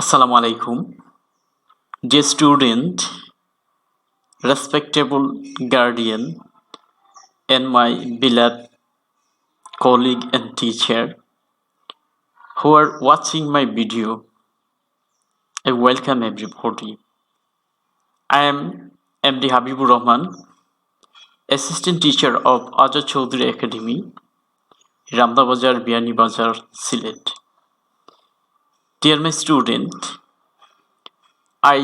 Assalamu alaikum, dear student, respectable guardian, and my beloved colleague and teacher who are watching my video. I welcome everybody. I am MD Habibur Rahman, assistant teacher of Azad Chaudhary Academy, Ramda Bazar, Biani Bazar, Sylhet. Dear my student, I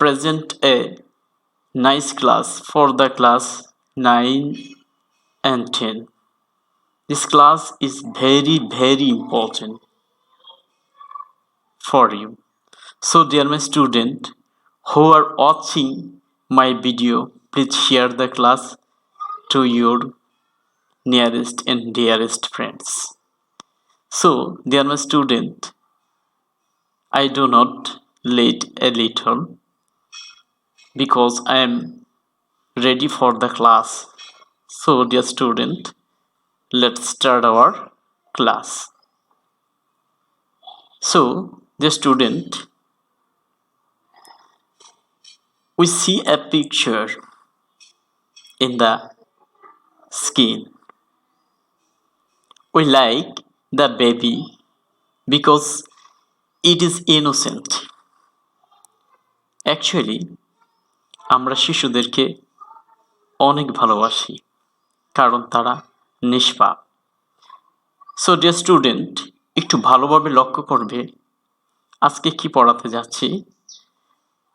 present a nice class for the class 9 and 10. This class is very important for you. So dear my student who are watching my video, please share the class to your nearest and dearest friends. So dear my student, I do not late a little because I am ready for the class. So dear student, let's start our class. So dear student, we see a picture in the skin. We like the baby because it is innocent. Actually, আমরা শিশুদেরকে অনেক ভালোবাসি কারণ তারা নিষ্পাপ। So dear student, একটু ভালোভাবে লক্ষ্য করবে আজকে কি পড়াতে যাচ্ছি।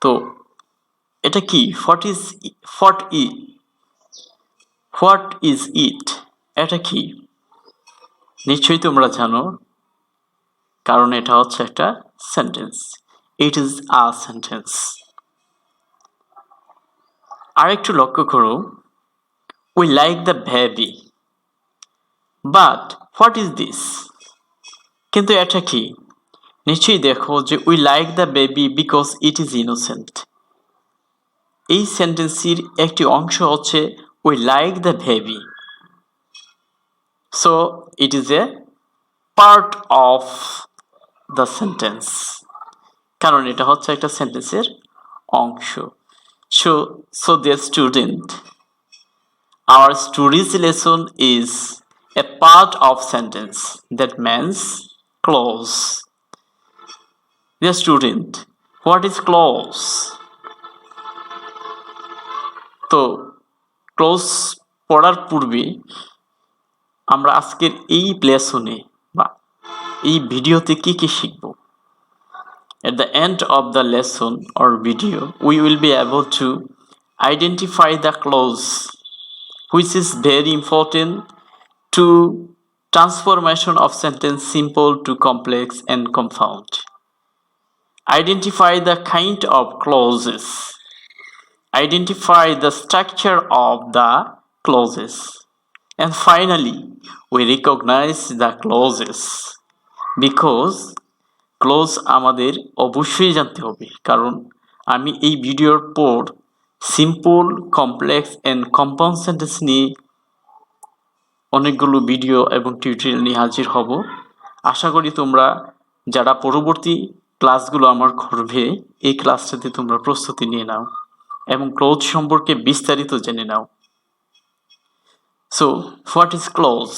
তো এটা কি? What is it? এটা কি? নিশ্চয়ই তোমরা জানো, কারণ এটা হচ্ছে একটা sentence. It is a sentence. আর একটু লক্ষ্য করো, we like the baby, but what is this? কিন্তু এটা কি? নিশ্চয়ই দেখো যে we like the baby because it is innocent. এই সেন্টেন্সের একটি অংশ হচ্ছে we like the baby, so it is a part of the sentence, কারণ এটা হচ্ছে একটা সেন্টেন্সের অংশ। So dear student, our story's lesson is a part of sentence. That means clause. Dear student, what is clause? তো close পড়ার পূর্বে আমরা আজকের এই লেসনে বা এই ভিডিওতে কি শিখব? At the end of the lesson or video, we will be able to identify the clause, which is very important to transformation of sentence simple to complex and compound. Identify the kind of clauses. Identify the structure of the clauses. And finally, we recognize the clauses because close আমাদের অবশ্যই জানতে হবে, কারণ আমি এই ভিডিওর পর simple, complex and compound sentence নিয়ে অনেকগুলো ভিডিও এবং টিউটোরিয়াল নিয়ে হাজির হব। আশা করি তোমরা যারা পরবর্তী ক্লাসগুলো আমার করবে, এই ক্লাসটাতে তোমরা প্রস্তুতি নিয়ে নাও এবং ক্লোজ সম্পর্কে বিস্তারিত জেনে নাও। So what is clause?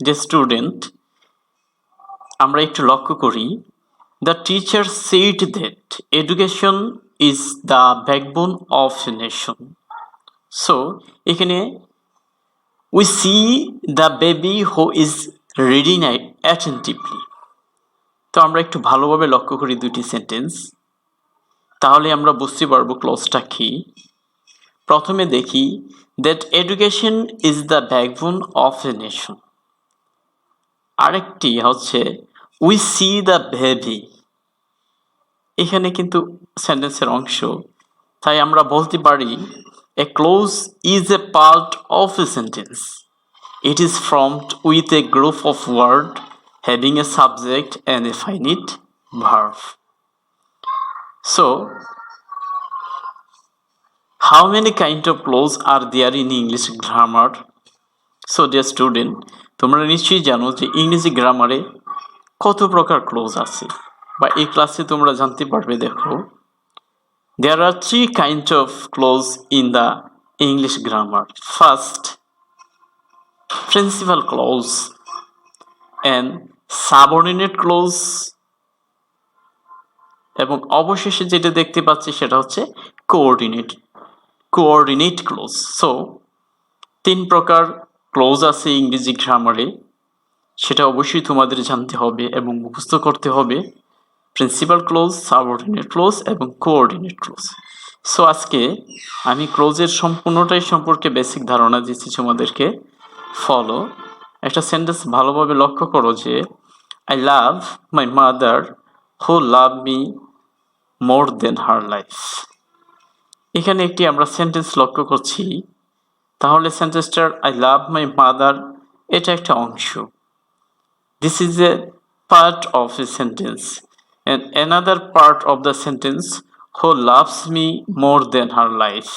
যে স্টুডেন্ট, আমরা একটু লক্ষ্য করি, the teacher said that education is the backbone of a nation. So এখানে we see the baby who is reading attentively. তো আমরা একটু ভালোভাবে লক্ষ্য করি দুটি সেন্টেন্স, তাহলে আমরা বুঝতে পারবো ক্লোজটা কি। প্রথমে দেখি that education is the backbone of a nation। আরেকটি হচ্ছে we see the baby। এখানে কিন্তু সেন্টেন্সের অংশ, তাই আমরা বলতে পারি a clause is a part of a sentence. It is formed with a group of words having a subject and a finite verb. So, how many kind of clause are there in English grammar? So dear student, তোমরা নিশ্চয়ই জানো যে ইংরেজি গ্রামারে কত প্রকার close আছে। বা এই ক্লাসে তোমরা জানতে পারবে। দেখো, there are three kinds of clause in the English grammar. First, principal clause and subordinate clause, এবং অবশেষে যেটা দেখতে পাচ্ছি সেটা হচ্ছে কোঅর্ডিনেট ক্লোজ। সো 3 প্রকার ক্লোজ আছে ইংরেজি গ্রামারে, সেটা অবশ্যই তোমাদের জানতে হবে এবং মুখস্থ করতে হবে। প্রিন্সিপাল ক্লোজ, সাবঅর্ডিনেট ক্লোজ এবং কোঅর্ডিনেট ক্লোজ। সো আজকে আমি ক্লোজের সম্পূর্ণটাই সম্পর্কে বেসিক ধারণা দিচ্ছি তোমাদেরকে। ফলো, একটা সেন্টেন্স ভালোভাবে লক্ষ্য করো যে I love my mother who love me more than her life. এখানে একটি আমরা সেন্টেন্স লক্ষ্য করছি। তাহলে সেন্টেন্সটার আই লাভ মাই মাদার এটা একটা অংশ। This is a part of a sentence, and another part of the sentence who loves me more than her life,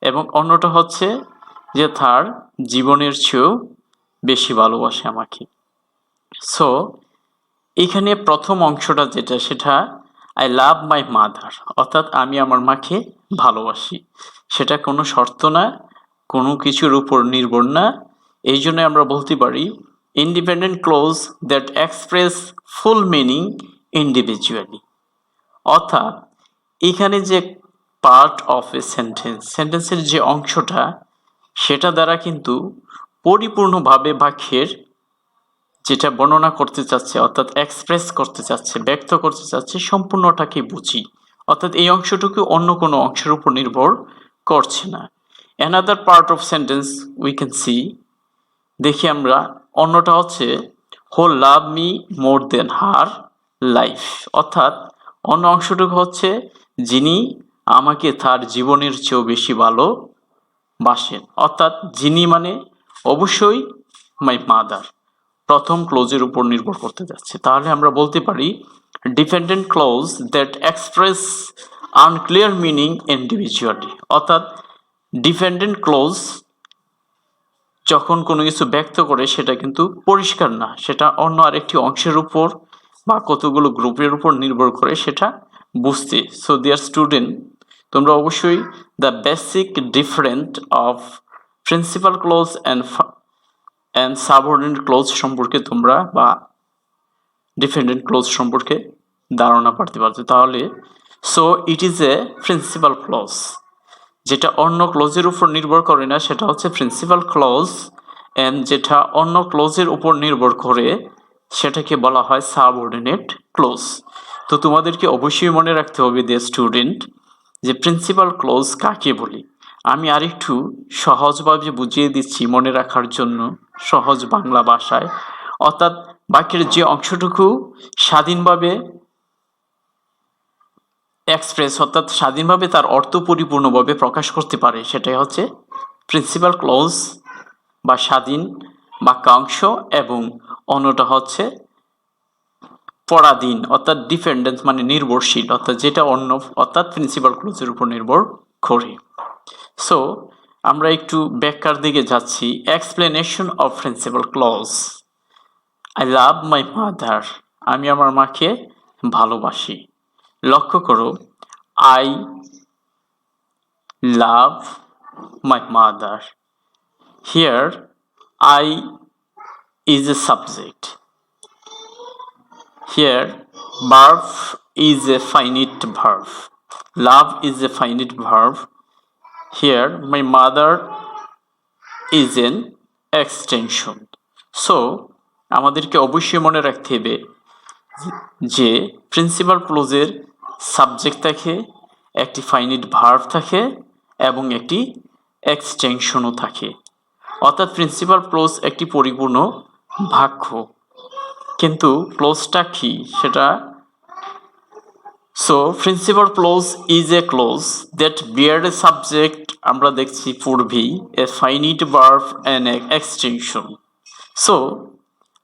এবং অন্যটা হচ্ছে যে তার জীবনের চেয়েও বেশি ভালোবাসে আমাকে। সো এখানে প্রথম অংশটা যেটা, সেটা আই লাভ মাই মাদার, অর্থাৎ আমি আমার মাকে ভালোবাসি। সেটা কোনো শর্ত না, কোনো কিছুর উপর নির্ভর না। এই জন্য আমরা বলতে পারি independent close that express full meaning individually. অর্থাৎ এখানে যে পার্ট অফ এ সেন্টেন্সের যে অংশটা, সেটা দ্বারা কিন্তু পরিপূর্ণভাবে বাক্যের যেটা বর্ণনা করতে চাচ্ছে, অর্থাৎ এক্সপ্রেস করতে চাচ্ছে, ব্যক্ত করতে চাচ্ছে, সম্পূর্ণটাকে বুঝি। অর্থাৎ এই অংশটুকু অন্য কোনো অংশের উপর নির্ভর করছে না। Another part of sentence we can see, দেখি আমরা, অন্যটা হচ্ছে হু love me more than her life, অর্থাৎ অন্য অংশটুকু হচ্ছে যিনি আমাকে তার জীবনের চেয়েও বেশি ভালোবাসেন। অর্থাৎ যিনি মানে অবশ্যই মাই মাদার, প্রথম ক্লোজের উপর নির্ভর করতে যাচ্ছে। তাহলে আমরা বলতে পারি dependent close that express unclear meaning individually. অর্থাৎ ডিপেন্ডেন্ট ক্লোজ যখন কোনো কিছু ব্যক্ত করে সেটা কিন্তু পরিষ্কার না, সেটা অন্য আরেকটি অংশের উপর বা কতগুলো গ্রুপের উপর নির্ভর করে সেটা বুঝতে। সো ডিয়ার স্টুডেন্ট, তোমরা অবশ্যই the basic different of principal clause and subordinate clause সম্পর্কে তোমরা বা ডিপেন্ডেন্ট ক্লোজ সম্পর্কে ধারণা পারতে পারছো। তাহলে so it is A principal clause, যেটা অন্য ক্লোজের উপর নির্ভর করে না সেটা হচ্ছে প্রিন্সিপাল ক্লোজ, অ্যান্ড যেটা অন্য ক্লোজের উপর নির্ভর করে সেটাকে বলা হয় সাবঅর্ডিনেট ক্লোজ। তো তোমাদেরকে অবশ্যই মনে রাখতে হবে যে স্টুডেন্ট, যে প্রিন্সিপাল ক্লোজ কাকে বলি। আমি আরেকটু সহজভাবে বুঝিয়ে দিচ্ছি মনে রাখার জন্য, সহজ বাংলা ভাষায়। অর্থাৎ বাক্যের যে অংশটুকু স্বাধীনভাবে এক্সপ্রেস, অর্থাৎ স্বাধীনভাবে তার অর্থ পরিপূর্ণভাবে প্রকাশ করতে পারে, সেটাই হচ্ছে প্রিন্সিপাল ক্লোজ বা স্বাধীন বাক্যাংশ, এবং অন্যটা হচ্ছে পরাধীন, অর্থাৎ ডিপেন্ডেন্স মানে নির্ভরশীল, অর্থাৎ যেটা অন্য, অর্থাৎ প্রিন্সিপাল ক্লোজের উপর নির্ভর করে। সো আমরা একটু ব্যাখ্যার দিকে যাচ্ছি। Explanation of principal clause. I love my mother, আমি আমার মাকে ভালোবাসি। লক্ষ্য করো, I love my mother, here I is a subject. Here verb is a finite verb. Love is a finite verb. Here my mother is an extension. So আমাদেরকে অবশ্যই মনে রাখতে হবে যে প্রিন্সিপাল ক্লোজের সাবজেক্ট থাকে, একটি ফাইনিট ভার্ব থাকে এবং একটি এক্সটেনশনও থাকে। অর্থাৎ প্রিন্সিপাল ক্লোজ একটি পরিপূর্ণ বাক্য, কিন্তু ক্লোজটা কি সেটা। So principal clause is a clause that bear a subject, আমরা দেখছি পূর্বেই, a finite verb and extension. So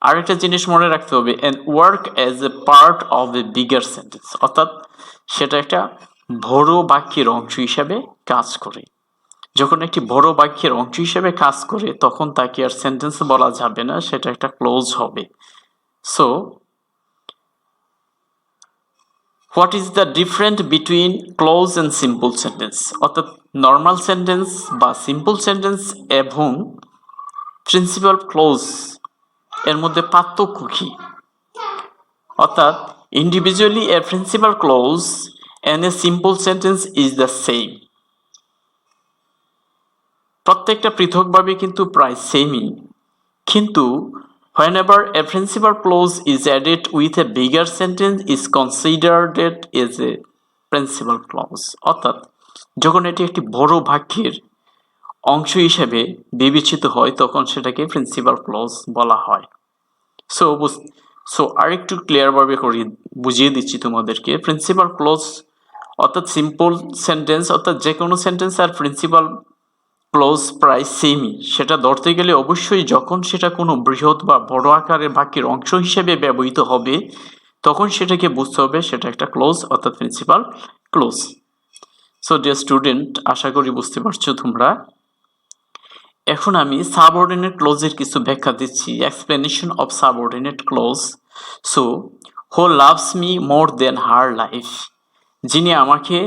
আরেকটা জিনিস মনে রাখতে হবে, and work as a part of a bigger sentence, অর্থাৎ সেটা একটা বড় বাক্যের অংশ হিসাবে কাজ করে। যখন একটি বড় বাক্যের অংশ হিসেবে কাজ করে তখন তাকে আর সেন্টেন্স বলা যাবে না, সেটা একটা ক্লোজ হবে। So what is the different between close and simple sentence, অর্থাৎ নর্মাল সেন্টেন্স বা সিম্পল সেন্টেন্স এবং প্রিন্সিপাল ক্লোজ এর মধ্যে পার্থক্য কি? অর্থাৎ individually A principal clause and a simple sentence is the same. প্রত্যেকটা পৃথকভাবে কিন্তু প্রায় সেমই, কিন্তু whenever a principal clause is added with a bigger sentence is considered as a principal clause, অর্থাৎ যখন এটি একটি বড় বাক্যের অংশ হিসেবে বিবেচিত হয় তখন সেটাকে প্রিন্সিপাল ক্লজ বলা হয়। সো আরেকটু ক্লিয়ার ভাবে বুঝিয়ে দিচ্ছি তোমাদেরকে। প্রিন্সিপাল ক্লজ অর্থাৎ সিম্পল সেন্টেন্স, অর্থাৎ যে কোনো সেন্টেন্স আর প্রিন্সিপাল ক্লোজ প্রায় সেমই। সেটা ধরতে গেলে অবশ্যই যখন সেটা কোনো বৃহৎ বা বড় আকারের বাক্যের অংশ হিসেবে ব্যবহৃত হবে তখন সেটাকে বুঝতে হবে সেটা একটা ক্লোজ অর্থাৎ principal clause. So dear student, আশা করি বুঝতে পারছো তোমরা। এখন আমি সাবঅর্ডিনেট ক্লোজের কিছু ব্যাখ্যা দিচ্ছি, explanation of subordinate clause. So who loves me more than her life, যিনি আমাকে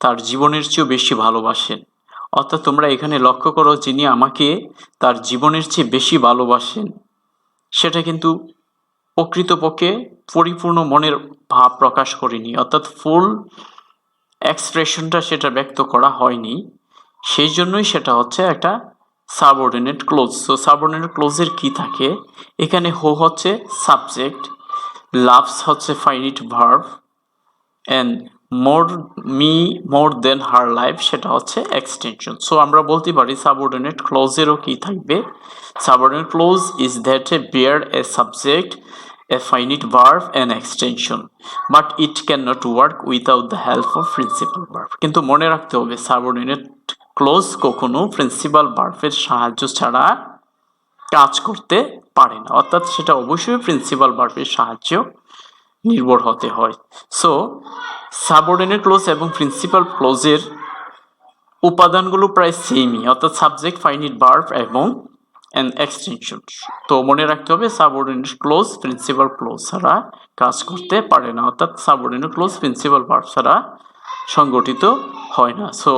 তার জীবনের চেয়েও বেশি ভালোবাসেন। অর্থাৎ তোমরা এখানে লক্ষ্য করো, যিনি আমাকে তার জীবনের চেয়ে বেশি ভালোবাসেন, সেটা কিন্তু প্রকৃতপক্ষে পরিপূর্ণ মনের ভাব প্রকাশ করেনি, অর্থাৎ ফুল এক্সপ্রেশনটা সেটা ব্যক্ত করা হয়নি, সেই জন্যই সেটা হচ্ছে একটা সাবঅর্ডিনেট ক্লোজ। সো সাবঅর্ডিনেট ক্লোজের কি থাকে, এখানে হো হচ্ছে সাবজেক্ট, লাভস হচ্ছে finite verb, and more than her life সেটা হচ্ছে এক্সটেনশন। সো আমরা বলতে পারি সাবঅর্ডিনেট ক্লোজেরও কি থাকবে, subordinate clause is that a bare a subject, a finite verb and extension, but it cannot work without the help of principal verb. কিন্তু মনে রাখতে হবে সাবঅর্ডিনেট ক্লোজ কখনো প্রিন্সিপাল ভার্বের সাহায্য ছাড়া কাজ করতে পারে না, অর্থাৎ সেটা অবশ্যই প্রিন্সিপাল ভার্বের সাহায্য নির্ভর হতে হয়। সো সাবঅর্ডিনেট ক্লোজ এবং প্রিন্সিপাল ক্লোজের উপাদানগুলো প্রায় সেমই, অর্থাৎ সাবজেক্ট, ফাইনিট ভার্ব এবং অ্যান এক্সটেনশন। তো মনে রাখতে হবে সাবঅর্ডিনেট ক্লোজ প্রিন্সিপাল ক্লোজ ছাড়া কাজ করতে পারে না, অর্থাৎ সাবঅর্ডিনেট ক্লোজ প্রিন্সিপাল ভার্ব ছাড়া সংগঠিত হয় না। সো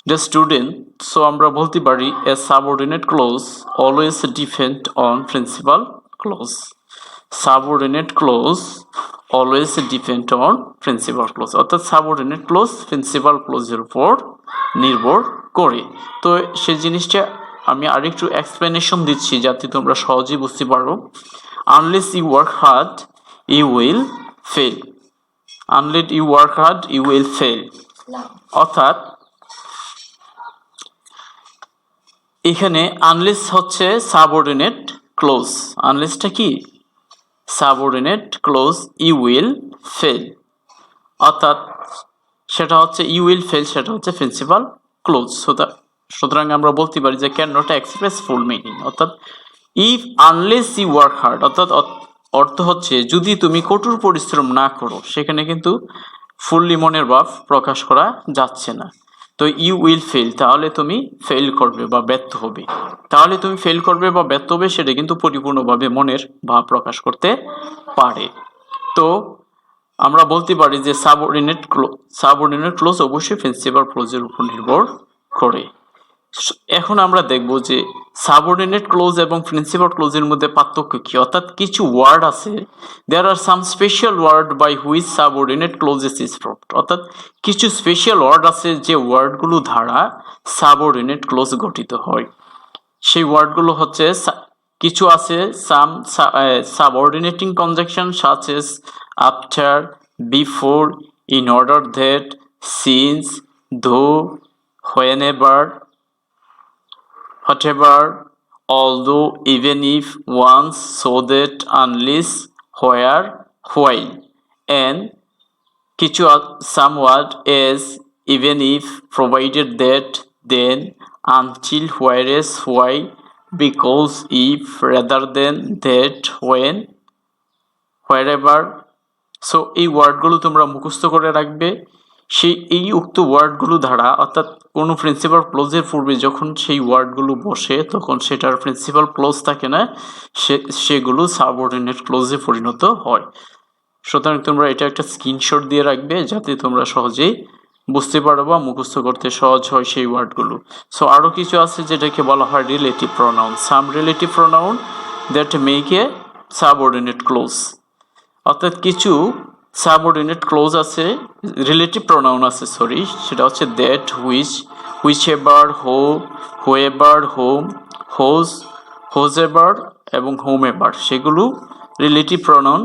দ্য স্টুডেন্ট, সো আমরা বলতে পারি a subordinate clause always depend on principal clause. Subordinate clause always depend on principal clause, অর্থাৎ সাবঅর্ডিনেট ক্লোজ প্রিন্সিপাল ক্লোজের উপর নির্ভর করে। তো সেই জিনিসটা আমি আরেকটু এক্সপ্লেনেশন দিচ্ছি যাতে তোমরা সহজেই বুঝতে পারো। Unless you work hard you will fail, unless you work hard you will fail, অর্থাৎ এখানে আনলেস হচ্ছে সাবঅর্ডিনেট ক্লোজ, আনলেসটা কি subordinate clause, you will fail, অর্থাৎ সেটা হচ্ছে ইউ উইল ফেল, সেটা হচ্ছে প্রিন্সিপাল ক্লোজ। সুতরাং আমরা বলতে পারি যে can not express full meaning, অর্থাৎ if unless you work hard, অর্থাৎ অর্থ হচ্ছে যদি তুমি কঠোর পরিশ্রম না করো, সেখানে কিন্তু ফুললি মনের ভাব প্রকাশ করা যাচ্ছে না। তো ইউ উইল ফেল, তাহলে তুমি ফেল করবে বা ব্যর্থ হবে, তাহলে তুমি ফেল করবে বা ব্যর্থ হবে, সেটা কিন্তু পরিপূর্ণভাবে মনের ভাব প্রকাশ করতে পারে। তো আমরা বলতে পারি যে সাবঅর্ডিনেট ক্লোজ অবশ্যই প্রিন্সিপাল ক্লোজের উপর নির্ভর করে। এখন আমরা দেখব যে সাবঅর্ডিনেট ক্লোজ এবং প্রিন্সিপাল ক্লোজের মধ্যে পার্থক্য কি, অর্থাৎ কিছু ওয়ার্ড আছে, there are some special word by which subordinate clauses is formed, অর্থাৎ কিছু স্পেশাল ওয়ার্ড আছে যে ওয়ার্ডগুলো দ্বারা সাবঅর্ডিনেট ক্লোজ গঠিত হয়। সেই ওয়ার্ডগুলো হচ্ছে কিছু আছে some subordinating conjunction such as after, before, in order that, since, though, whenever, whatever, although, even if, once, so that, unless, where, while, and কিছু some word as even if, provided that, then, until, whereas, why, because, if, rather than, that, when, wherever। So এই ওয়ার্ডগুলো তোমরা মুখস্থ করে রাখবে। এই উক্ত ওয়ার্ডগুলো দ্বারা, অর্থাৎ কোনো প্রিন্সিপাল ক্লোজের পূর্বে যখন সেই ওয়ার্ডগুলো বসে তখন সেটার প্রিন্সিপাল ক্লোজ থাকে না, সেগুলো সাবঅর্ডিনেট ক্লোজে পরিণত হয়। সুতরাং তোমরা এটা একটা স্ক্রিনশট দিয়ে রাখবে যাতে তোমরা সহজেই বুঝতে পারো বা মুখস্থ করতে সহজ হয় সেই ওয়ার্ডগুলো। সো আরও কিছু আছে যেটাকে বলা হয় relative pronoun. Some relative pronoun that make a subordinate clause. অর্থাৎ কিছু সাবঅর্ডিনেট ক্লোজ আছে, রিলেটিভ প্রোনাউন আছে সরি, সেটা হচ্ছে that, whichever, whoever, whom, whosever এবং হোম এভার, সেগুলো রিলেটিভ প্রোনাউন।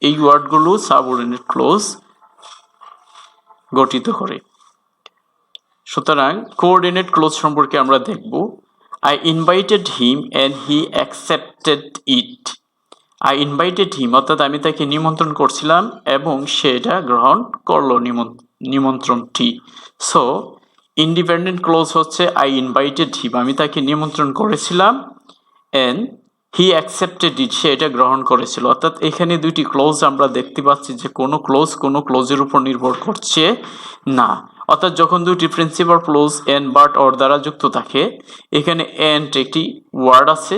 এই ওয়ার্ডগুলো সাবঅর্ডিনেট ক্লোজ গঠিত করে। সুতরাং কোঅর্ডিনেট ক্লোজ সম্পর্কে আমরা দেখব। I invited him and he accepted it. I invited him অর্থাৎ আমি তাকে নিমন্ত্রণ করছিলাম এবং সে এটা গ্রহণ করলো নিমন্ত্রণটি। সো ইন্ডিপেন্ডেন্ট ক্লোজ হচ্ছে আই ইনভাইটেড হিম, আমি তাকে নিমন্ত্রণ করেছিলাম, অ্যান্ড হি অ্যাকসেপ্টেড ইট, সে এটা গ্রহণ করেছিল। অর্থাৎ এখানে দুইটি ক্লোজ আমরা দেখতে পাচ্ছি যে কোনো ক্লোজের উপর নির্ভর করছে না। অর্থাৎ যখন দুটি principal clause and but or দ্বারা যুক্ত থাকে, এখানে এন্ড একটি ওয়ার্ড আছে,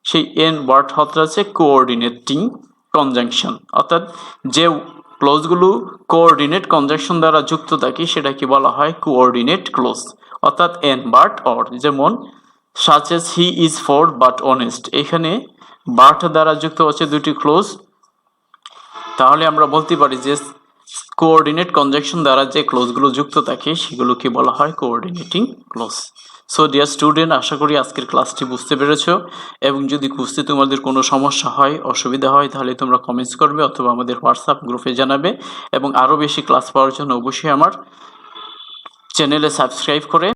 সেই এন্ড ওয়ার্ড হচ্ছে কোঅর্ডিনেটিং কনজাংশন। অর্থাৎ যে ক্লোজগুলো কোঅর্ডিনেট কনজাংশন দ্বারা যুক্ত থাকে সেটাকে বলা হয় কোঅর্ডিনেট ক্লোজ। অর্থাৎ এন্ড বাট অর, যেমন such as he is for but honest, এখানে বাট দ্বারা যুক্ত হচ্ছে দুটি ক্লোজ। তাহলে আমরা বলতে পারি যে কোঅর্ডিনেট কনজাংশন দ্বারা যে ক্লোজগুলো যুক্ত থাকে সেগুলোকে বলা হয় coordinating clause. So dear student, আশা করি আজকের ক্লাসটি বুঝতে পেরেছো, এবং যদি বুঝতে তোমাদের কোনো সমস্যা হয়, অসুবিধা হয়, তাহলে তোমরা কমেন্টস করবে অথবা আমাদের হোয়াটসঅ্যাপ গ্রুপে জানাবে। এবং আরও বেশি ক্লাস পাওয়ার জন্য অবশ্যই আমার চ্যানেলে সাবস্ক্রাইব করে